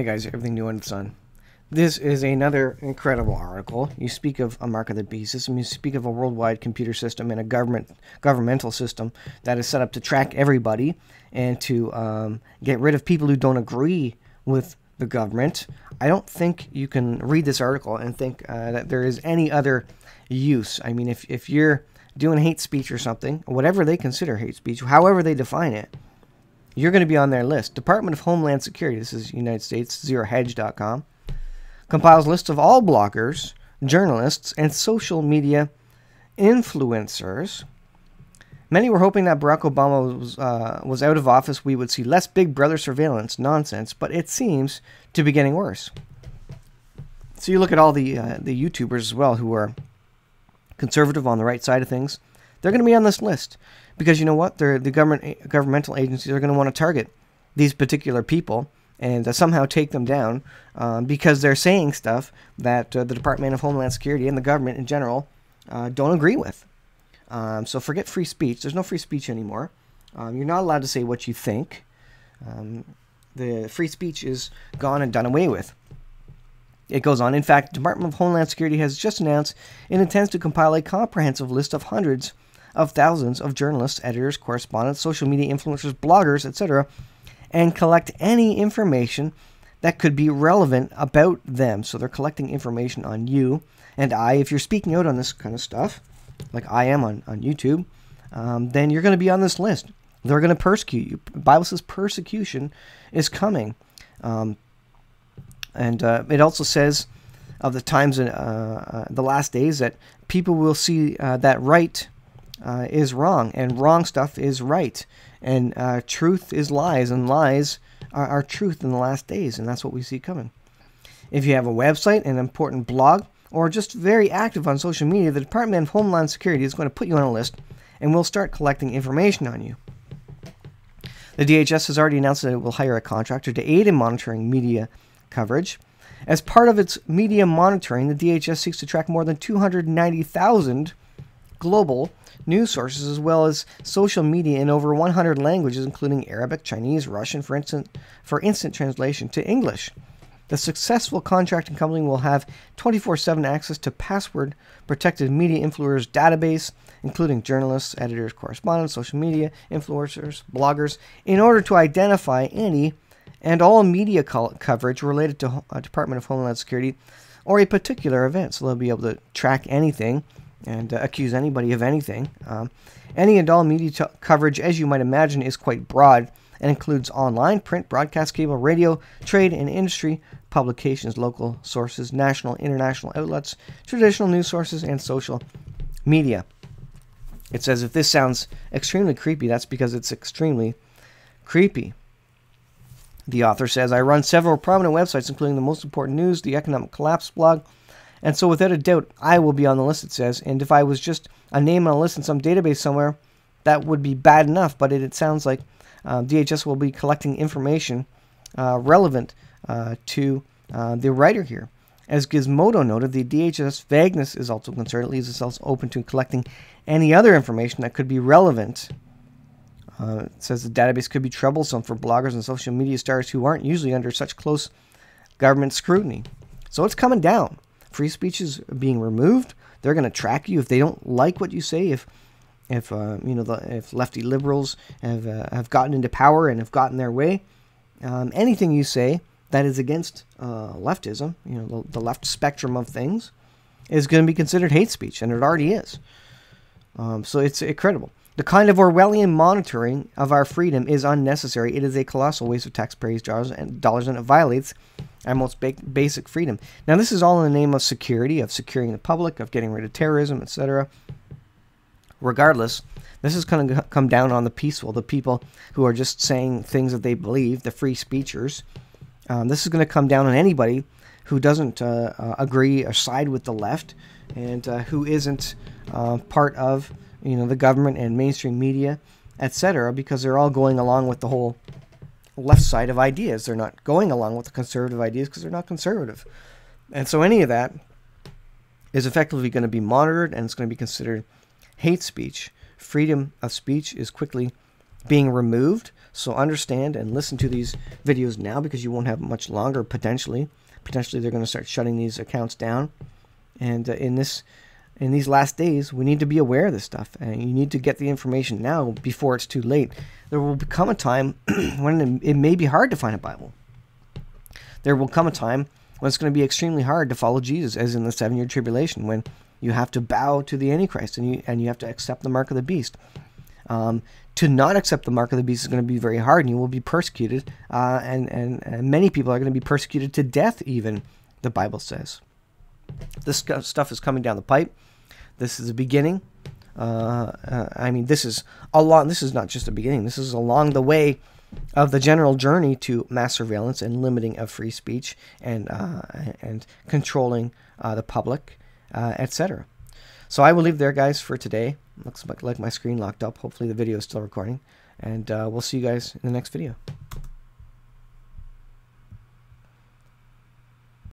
Hey guys, everything new under the sun. This is another incredible article. You speak of a mark of the beast system. You speak of a worldwide computer system and a governmental system that is set up to track everybody and to get rid of people who don't agree with the government. I don't think you can read this article and think that there is any other use. I mean, if you're doing hate speech or something, whatever they consider hate speech, however they define it, you're going to be on their list. Department of Homeland Security, this is United States, zerohedge.com, compiles lists of all bloggers, journalists, and social media influencers. Many were hoping that Barack Obama was out of office, we would see less Big Brother surveillance nonsense, but it seems to be getting worse. So you look at all the YouTubers as well who are conservative on the right side of things. They're going to be on this list because you know what? The governmental agencies are going to want to target these particular people and somehow take them down because they're saying stuff that the Department of Homeland Security and the government in general don't agree with. So forget free speech. There's no free speech anymore. You're not allowed to say what you think. The free speech is gone and done away with. It goes on. In fact, the Department of Homeland Security has just announced it intends to compile a comprehensive list of hundreds of thousands of journalists, editors, correspondents, social media influencers, bloggers, etc., and collect any information that could be relevant about them. So they're collecting information on you and I. If you're speaking out on this kind of stuff, like I am on YouTube, then you're going to be on this list. They're going to persecute you. The Bible says persecution is coming. And it also says of the times in the last days that people will see that right is wrong and wrong stuff is right. And truth is lies, and lies are truth in the last days, and that's what we see coming. If you have a website, an important blog, or just very active on social media, the Department of Homeland Security is going to put you on a list, and will start collecting information on you. The DHS has already announced that it will hire a contractor to aid in monitoring media coverage. As part of its media monitoring, the DHS seeks to track more than 290,000 global news sources as well as social media in over 100 languages, including Arabic, Chinese, Russian, for instant translation to English. The successful contracting company will have 24/7 access to password-protected media influencers database, including journalists, editors, correspondents, social media influencers, bloggers, in order to identify any and all media coverage related to Department of Homeland Security or a particular event. So they'll be able to track anything and accuse anybody of anything. Any and all media coverage, as you might imagine, is quite broad and includes online, print, broadcast, cable, radio, trade, and industry publications, local sources, national, international outlets, traditional news sources, and social media. It says if this sounds extremely creepy, that's because it's extremely creepy. The author says, I run several prominent websites, including the most important news, the economic collapse blog, and so without a doubt, I will be on the list, it says. And if I was just a name on a list in some database somewhere, that would be bad enough. But it sounds like DHS will be collecting information relevant to the writer here. As Gizmodo noted, the DHS vagueness is also concerned. It leaves itself open to collecting any other information that could be relevant. It says the database could be troublesome for bloggers and social media stars who aren't usually under such close government scrutiny. So it's coming down. Free speech is being removed. They're going to track you if they don't like what you say. If lefty liberals have gotten into power and have gotten their way, anything you say that is against leftism, the left spectrum of things, is going to be considered hate speech, and it already is. So it's incredible. The kind of Orwellian monitoring of our freedom is unnecessary. It is a colossal waste of taxpayers' dollars, and it violates our most basic freedom. Now, this is all in the name of security, of securing the public, of getting rid of terrorism, etc. Regardless, this is going to come down on the peaceful, the people who are just saying things that they believe, the free speechers. This is going to come down on anybody who doesn't agree or side with the left and who isn't part of the government and mainstream media, etc., because they're all going along with the whole left side of ideas. They're not going along with the conservative ideas because they're not conservative. And so any of that is effectively going to be monitored, and it's going to be considered hate speech. Freedom of speech is quickly being removed. So understand and listen to these videos now, because you won't have much longer potentially. Potentially they're going to start shutting these accounts down. And in these last days, we need to be aware of this stuff, and you need to get the information now before it's too late. There will become a time when it may be hard to find a Bible. There will come a time when it's going to be extremely hard to follow Jesus, as in the 7-year tribulation, when you have to bow to the Antichrist and you have to accept the mark of the beast. To not accept the mark of the beast is going to be very hard, and you will be persecuted, and many people are going to be persecuted to death even, the Bible says. This stuff is coming down the pipe. This is the beginning. I mean, this is not just the beginning. This is along the way of the general journey to mass surveillance and limiting of free speech and controlling the public, etc. So I will leave there, guys, for today. Looks like my screen locked up. Hopefully the video is still recording. And we'll see you guys in the next video.